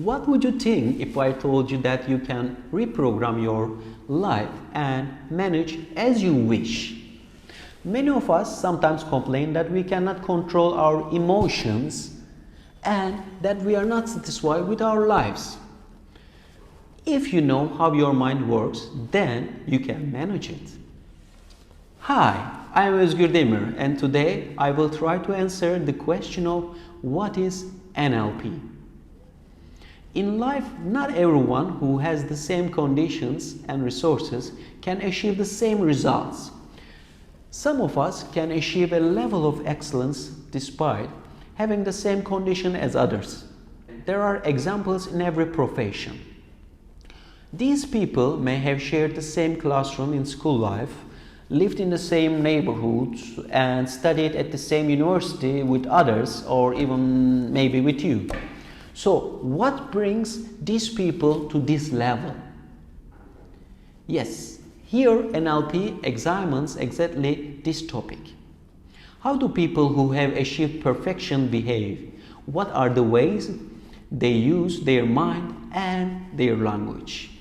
What would you think if I told you that you can reprogram your life and manage as you wish? Many of us sometimes complain that we cannot control our emotions and that we are not satisfied with our lives. If you know how your mind works, then you can manage it. Hi, I am Özgür Demir, and today I will try to answer the question of what is NLP. In life, not everyone who has the same conditions and resources can achieve the same results. Some of us can achieve a level of excellence despite having the same condition as others. There are examples in every profession. These people may have shared the same classroom in school life, lived in the same neighborhood, and studied at the same university with others, or even maybe with you. So, what brings these people to this level? Yes, here NLP examines exactly this topic. How do people who have achieved perfection behave? What are the ways they use their mind and their language?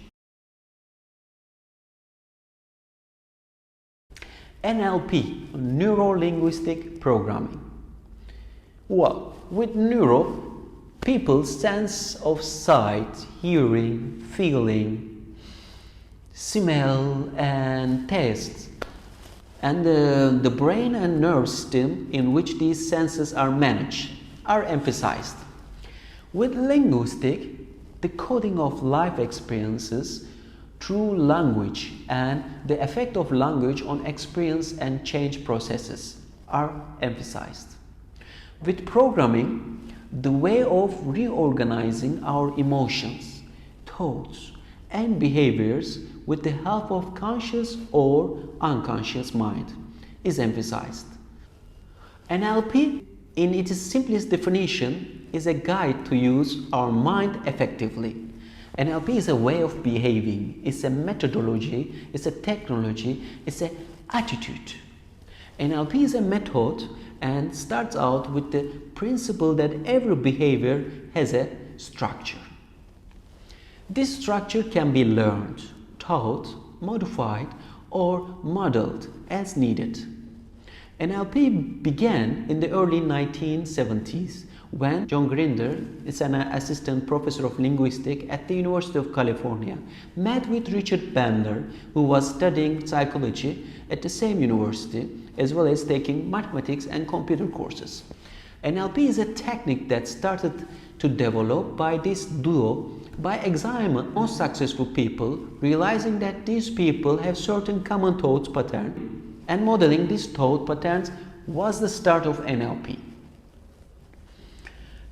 NLP, Neuro Linguistic Programming. Well, with neuro, people's sense of sight, hearing, feeling, smell and taste, and the brain and nerve system in which these senses are managed are emphasized. With linguistic, the coding of life experiences through language and the effect of language on experience and change processes are emphasized. With programming, the way of reorganizing our emotions, thoughts, and behaviors with the help of conscious or unconscious mind is emphasized. NLP, in its simplest definition, is a guide to use our mind effectively. NLP is a way of behaving, it's a methodology, it's a technology, it's an attitude. NLP is a method and starts out with the principle that every behavior has a structure. This structure can be learned, taught, modified, or modeled as needed. NLP began in the early 1970s when John Grinder, is an assistant professor of linguistics at the University of California, met with Richard Bandler, who was studying psychology at the same university, as well as taking mathematics and computer courses. NLP is a technique that started to develop by this duo by examining most successful people, realizing that these people have certain common thought patterns, and modeling these thought patterns was the start of NLP.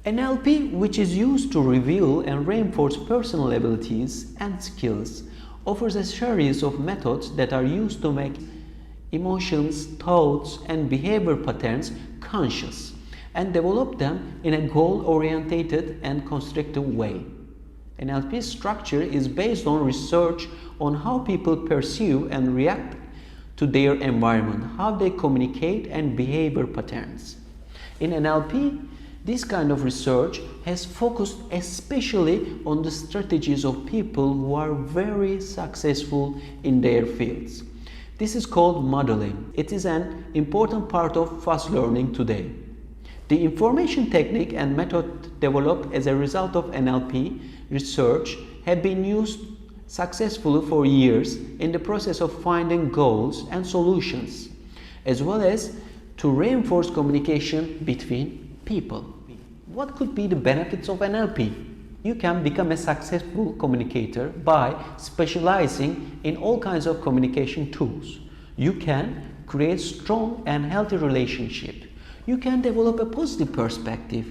NLP, which is used to reveal and reinforce personal abilities and skills, offers a series of methods that are used to make emotions, thoughts, and behavior patterns conscious and develop them in a goal-oriented and constructive way. NLP's structure is based on research on how people perceive and react to their environment, how they communicate, and behavior patterns. In NLP, this kind of research has focused especially on the strategies of people who are very successful in their fields. This is called modeling. It is an important part of fast learning today. The information technique and method developed as a result of NLP research have been used successfully for years in the process of finding goals and solutions, as well as to reinforce communication between people. What could be the benefits of NLP? You can become a successful communicator by specializing in all kinds of communication tools. You can create strong and healthy relationships. You can develop a positive perspective.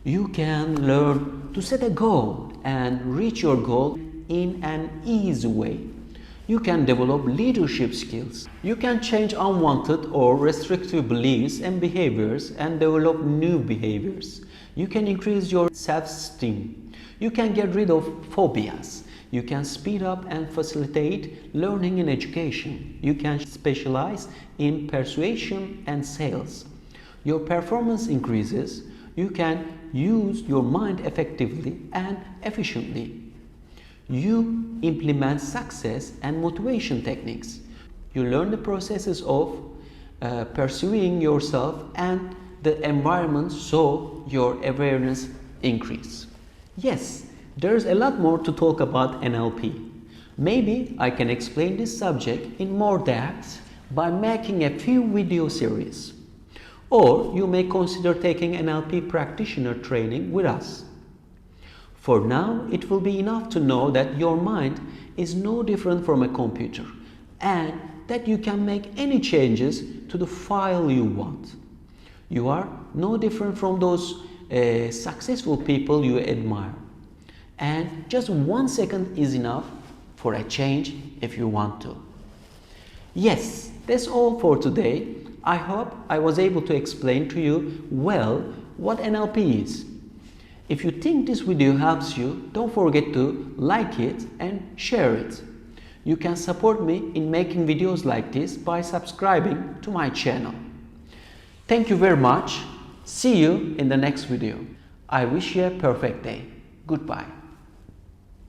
You can learn to set a goal and reach your goal in an easy way. You can develop leadership skills. You can change unwanted or restrictive beliefs and behaviors and develop new behaviors. You can increase your self-esteem. You can get rid of phobias. You can speed up and facilitate learning in education. You can specialize in persuasion and sales. Your performance increases. You can use your mind effectively and efficiently. You implement success and motivation techniques. You learn the processes of pursuing yourself and the environment, so your awareness increase. Yes, there's a lot more to talk about NLP. Maybe I can explain this subject in more depth by making a few video series. Or you may consider taking NLP practitioner training with us. For now, it will be enough to know that your mind is no different from a computer and that you can make any changes to the file you want. You are no different from those successful people you admire. And just 1 second is enough for a change if you want to. Yes, that's all for today. I hope I was able to explain to you well what NLP is. If you think this video helps you, don't forget to like it and share it. You can support me in making videos like this by subscribing to my channel. Thank you very much. See you in the next video. I wish you a perfect day. Goodbye.